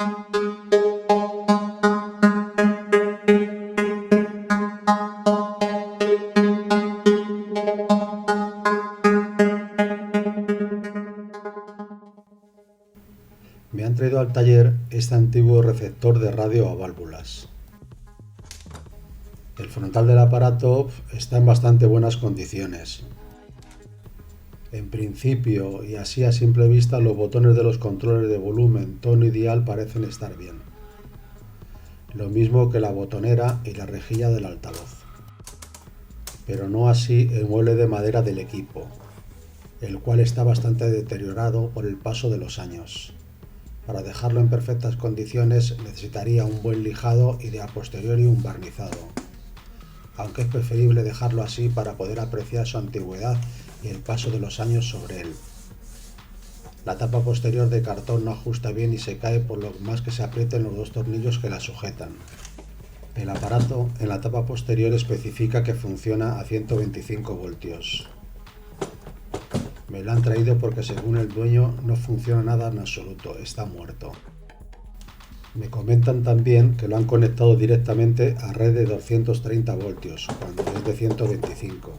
Me han traído al taller este antiguo receptor de radio a válvulas. El frontal del aparato está en bastante buenas condiciones. En principio, y así a simple vista, los botones de los controles de volumen, tono y dial parecen estar bien. Lo mismo que la botonera y la rejilla del altavoz. Pero no así el mueble de madera del equipo, el cual está bastante deteriorado por el paso de los años. Para dejarlo en perfectas condiciones necesitaría un buen lijado y de a posteriori un barnizado, aunque es preferible dejarlo así para poder apreciar su antigüedad y el paso de los años sobre él. La tapa posterior de cartón no ajusta bien y se cae por lo más que se aprieten los dos tornillos que la sujetan. El aparato en la tapa posterior especifica que funciona a 125 voltios. Me lo han traído porque según el dueño no funciona nada en absoluto, está muerto. Me comentan también que lo han conectado directamente a red de 230 voltios, cuando es de 125.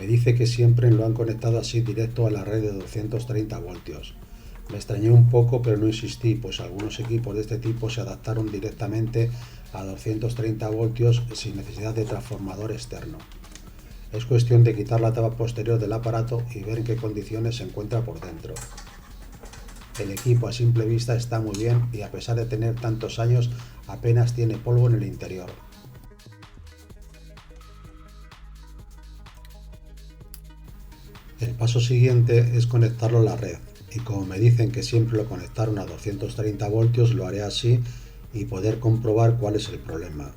Me dice que siempre lo han conectado así directo a la red de 230 voltios. Me extrañé un poco, pero no insistí, pues algunos equipos de este tipo se adaptaron directamente a 230 voltios sin necesidad de transformador externo. Es cuestión de quitar la tapa posterior del aparato y ver en qué condiciones se encuentra por dentro. El equipo a simple vista está muy bien y a pesar de tener tantos años apenas tiene polvo en el interior. El paso siguiente es conectarlo a la red y como me dicen que siempre lo conectaron a 230 voltios lo haré así y poder comprobar cuál es el problema.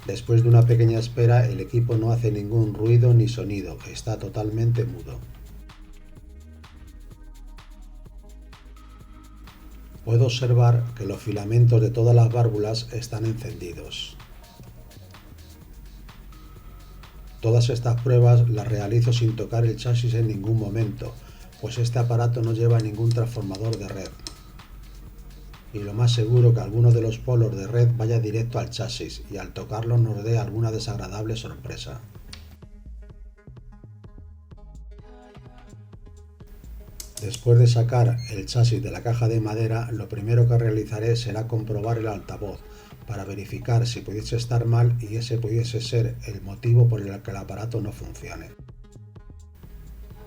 Después de una pequeña espera, el equipo no hace ningún ruido ni sonido, está totalmente mudo. Puedo observar que los filamentos de todas las válvulas están encendidos. Todas estas pruebas las realizo sin tocar el chasis en ningún momento, pues este aparato no lleva ningún transformador de red. Y lo más seguro que alguno de los polos de red vaya directo al chasis y al tocarlo nos dé alguna desagradable sorpresa. Después de sacar el chasis de la caja de madera, lo primero que realizaré será comprobar el altavoz para verificar si pudiese estar mal y ese pudiese ser el motivo por el que el aparato no funcione.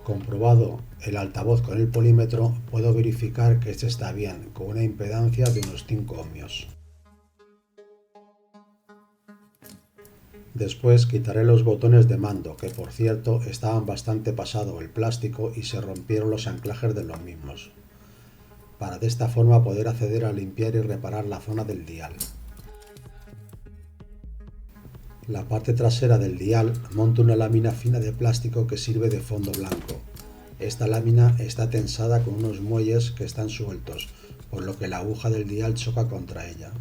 Comprobado el altavoz con el polímetro, puedo verificar que este está bien, con una impedancia de unos 5 ohmios. Después quitaré los botones de mando, que por cierto estaban bastante pasado el plástico y se rompieron los anclajes de los mismos, para de esta forma poder acceder a limpiar y reparar la zona del dial. La parte trasera del dial monto una lámina fina de plástico que sirve de fondo blanco. Esta lámina está tensada con unos muelles que están sueltos, por lo que la aguja del dial choca contra ella.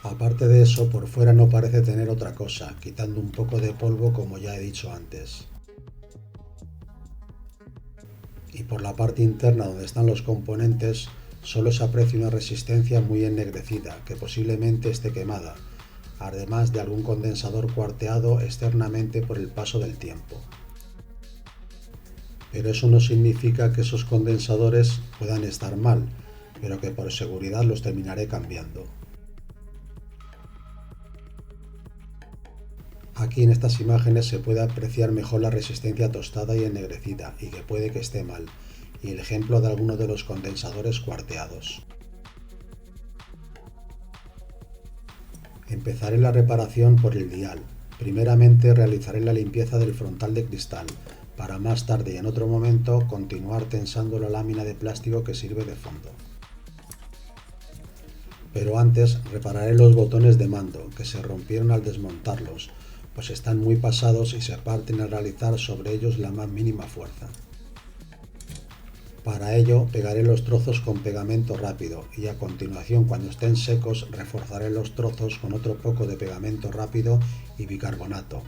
Aparte de eso, por fuera no parece tener otra cosa, quitando un poco de polvo como ya he dicho antes. Y por la parte interna donde están los componentes, solo se aprecia una resistencia muy ennegrecida, que posiblemente esté quemada, además de algún condensador cuarteado externamente por el paso del tiempo. Pero eso no significa que esos condensadores puedan estar mal, pero que por seguridad los terminaré cambiando. Aquí en estas imágenes se puede apreciar mejor la resistencia tostada y ennegrecida, y que puede que esté mal, y el ejemplo de alguno de los condensadores cuarteados. Empezaré la reparación por el dial. Primeramente realizaré la limpieza del frontal de cristal, para más tarde y en otro momento continuar tensando la lámina de plástico que sirve de fondo. Pero antes repararé los botones de mando, que se rompieron al desmontarlos, pues están muy pasados y se parten al realizar sobre ellos la más mínima fuerza. Para ello pegaré los trozos con pegamento rápido y a continuación, cuando estén secos, reforzaré los trozos con otro poco de pegamento rápido y bicarbonato,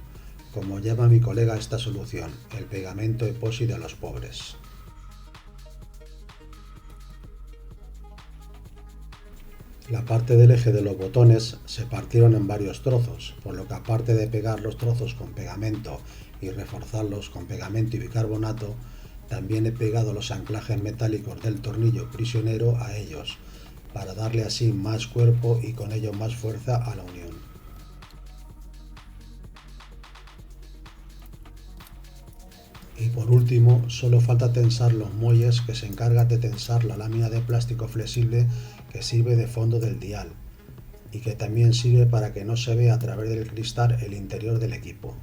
como llama mi colega esta solución, el pegamento epóxi de los pobres. La parte del eje de los botones se partieron en varios trozos, por lo que aparte de pegar los trozos con pegamento y reforzarlos con pegamento y bicarbonato, también he pegado los anclajes metálicos del tornillo prisionero a ellos, para darle así más cuerpo y con ello más fuerza a la unión. Y por último, solo falta tensar los muelles que se encargan de tensar la lámina de plástico flexible que sirve de fondo del dial y que también sirve para que no se vea a través del cristal el interior del equipo.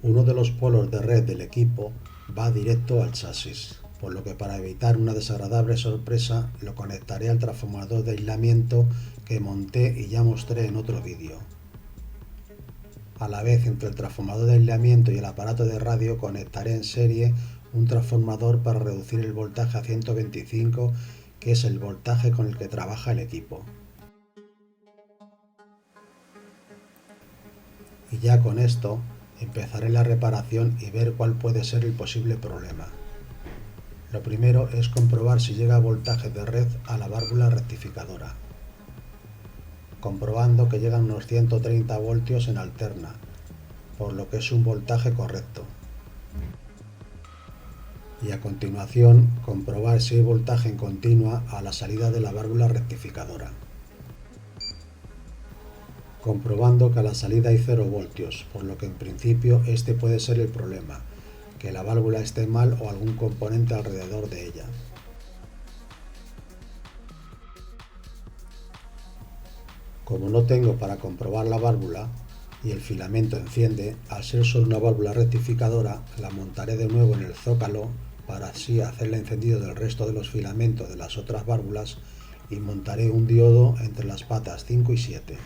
Uno de los polos de red del equipo va directo al chasis, por lo que para evitar una desagradable sorpresa lo conectaré al transformador de aislamiento que monté y ya mostré en otro vídeo. A la vez, entre el transformador de aislamiento y el aparato de radio conectaré en serie un transformador para reducir el voltaje a 125, que es el voltaje con el que trabaja el equipo. Y ya con esto empezaré la reparación y ver cuál puede ser el posible problema. Lo primero es comprobar si llega voltaje de red a la válvula rectificadora, comprobando que llegan unos 130 voltios en alterna, por lo que es un voltaje correcto. Y a continuación comprobar si hay voltaje en continua a la salida de la válvula rectificadora, comprobando que a la salida hay 0 voltios, por lo que en principio este puede ser el problema, que la válvula esté mal o algún componente alrededor de ella. Como no tengo para comprobar la válvula y el filamento enciende, al ser solo una válvula rectificadora, la montaré de nuevo en el zócalo para así hacerle encendido del resto de los filamentos de las otras válvulas y montaré un diodo entre las patas 5 y 7.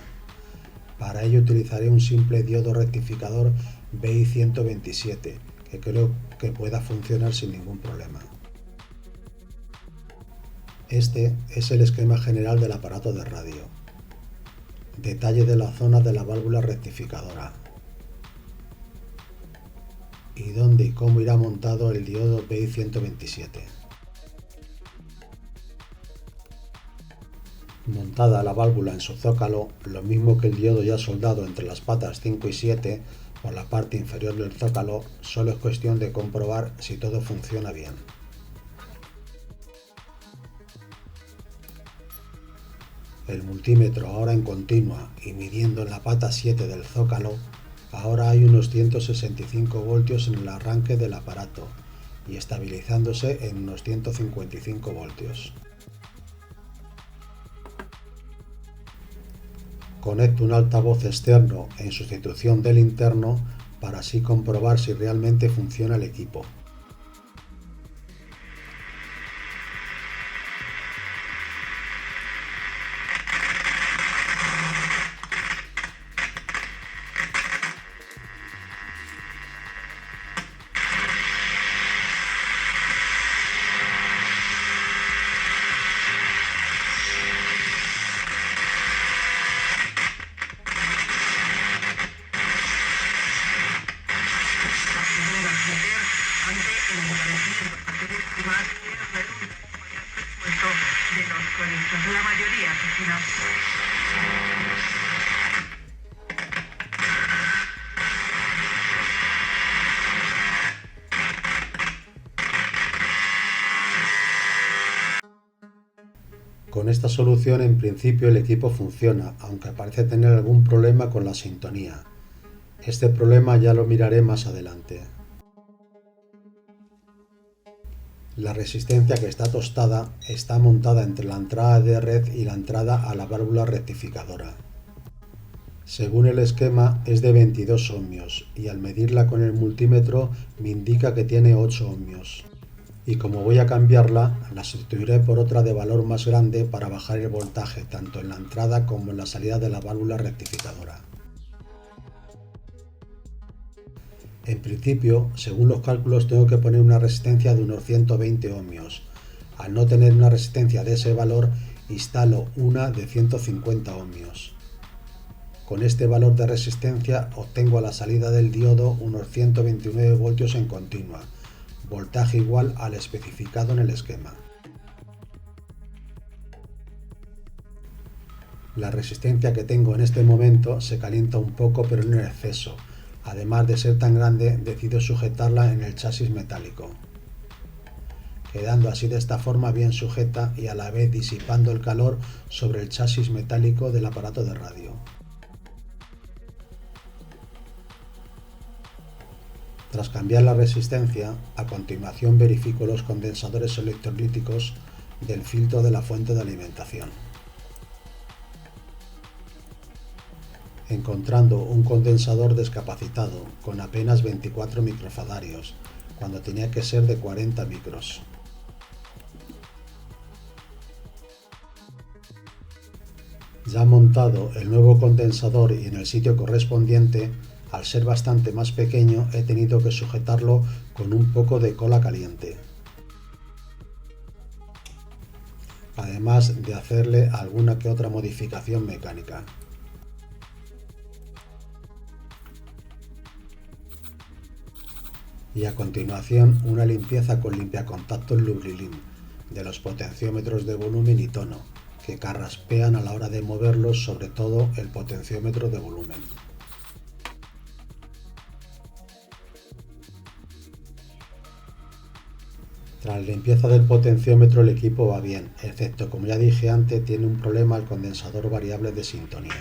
Para ello utilizaré un simple diodo rectificador BI127 que creo que pueda funcionar sin ningún problema. Este es el esquema general del aparato de radio. Detalle de la zona de la válvula rectificadora. Y dónde y cómo irá montado el diodo BI127. Montada la válvula en su zócalo, lo mismo que el diodo ya soldado entre las patas 5 y 7 por la parte inferior del zócalo, solo es cuestión de comprobar si todo funciona bien. El multímetro ahora en continua y midiendo en la pata 7 del zócalo, ahora hay unos 165 voltios en el arranque del aparato y estabilizándose en unos 155 voltios. Conecto un altavoz externo en sustitución del interno para así comprobar si realmente funciona el equipo. La mayoría, si no. Con esta solución en principio el equipo funciona, aunque parece tener algún problema con la sintonía. Este problema ya lo miraré más adelante. La resistencia que está tostada está montada entre la entrada de red y la entrada a la válvula rectificadora. Según el esquema es de 22 ohmios y al medirla con el multímetro me indica que tiene 8 ohmios. Y como voy a cambiarla, la sustituiré por otra de valor más grande para bajar el voltaje tanto en la entrada como en la salida de la válvula rectificadora. En principio, según los cálculos, tengo que poner una resistencia de unos 120 ohmios. Al no tener una resistencia de ese valor, instalo una de 150 ohmios. Con este valor de resistencia obtengo a la salida del diodo unos 129 voltios en continua, voltaje igual al especificado en el esquema. La resistencia que tengo en este momento se calienta un poco, pero no en exceso. Además de ser tan grande, decido sujetarla en el chasis metálico, quedando así de esta forma bien sujeta y a la vez disipando el calor sobre el chasis metálico del aparato de radio. Tras cambiar la resistencia, a continuación verifico los condensadores electrolíticos del filtro de la fuente de alimentación, encontrando un condensador descapacitado con apenas 24 microfadarios, cuando tenía que ser de 40 micros. Ya montado el nuevo condensador y en el sitio correspondiente, al ser bastante más pequeño he tenido que sujetarlo con un poco de cola caliente, además de hacerle alguna que otra modificación mecánica. Y a continuación una limpieza con limpiacontactos Lubriclean de los potenciómetros de volumen y tono, que carraspean a la hora de moverlos, sobre todo el potenciómetro de volumen. Tras la limpieza del potenciómetro el equipo va bien, excepto, como ya dije antes, tiene un problema el condensador variable de sintonía.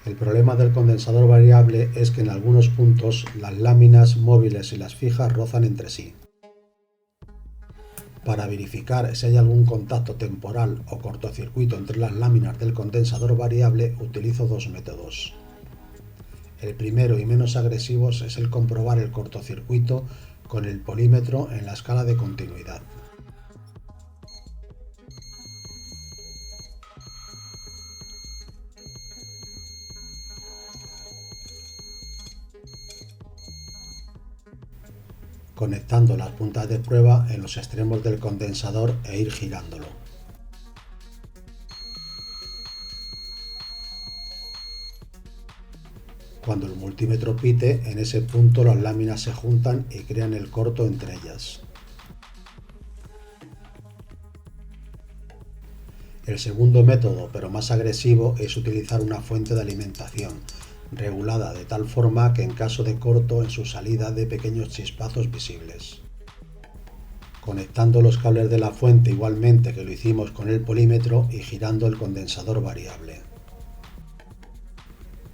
El problema del condensador variable es que en algunos puntos las láminas móviles y las fijas rozan entre sí. Para verificar si hay algún contacto temporal o cortocircuito entre las láminas del condensador variable utilizo dos métodos. El primero y menos agresivo es el comprobar el cortocircuito con el polímetro en la escala de continuidad. Conectando las puntas de prueba en los extremos del condensador e ir girándolo. Cuando el multímetro pite, en ese punto las láminas se juntan y crean el corto entre ellas. El segundo método, pero más agresivo, es utilizar una fuente de alimentación regulada de tal forma que en caso de corto en su salida dé pequeños chispazos visibles. Conectando los cables de la fuente igualmente que lo hicimos con el polímetro y girando el condensador variable.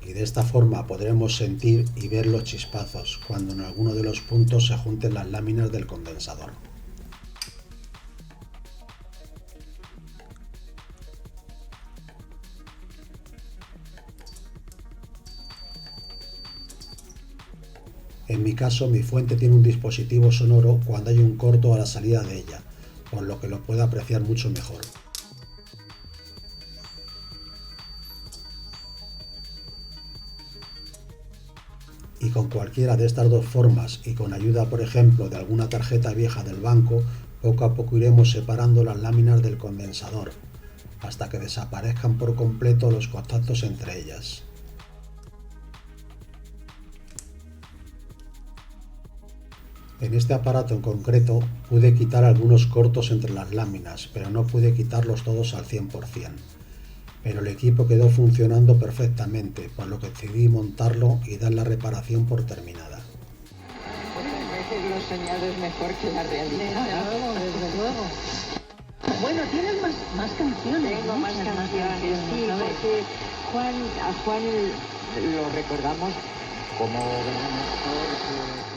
Y de esta forma podremos sentir y ver los chispazos cuando en alguno de los puntos se junten las láminas del condensador. En mi caso, mi fuente tiene un dispositivo sonoro cuando hay un corto a la salida de ella, por lo que lo puedo apreciar mucho mejor. Y con cualquiera de estas dos formas y con ayuda, por ejemplo, de alguna tarjeta vieja del banco, poco a poco iremos separando las láminas del condensador, hasta que desaparezcan por completo los contactos entre ellas. En este aparato en concreto pude quitar algunos cortos entre las láminas, pero no pude quitarlos todos al 100%. Pero el equipo quedó funcionando perfectamente, por lo que decidí montarlo y dar la reparación por terminada. Muchas veces lo soñado es mejor que la realidad. Desde luego. Bueno, tienes más canciones. Tengo más canciones, sí, porque a Juan lo recordamos como gran actor.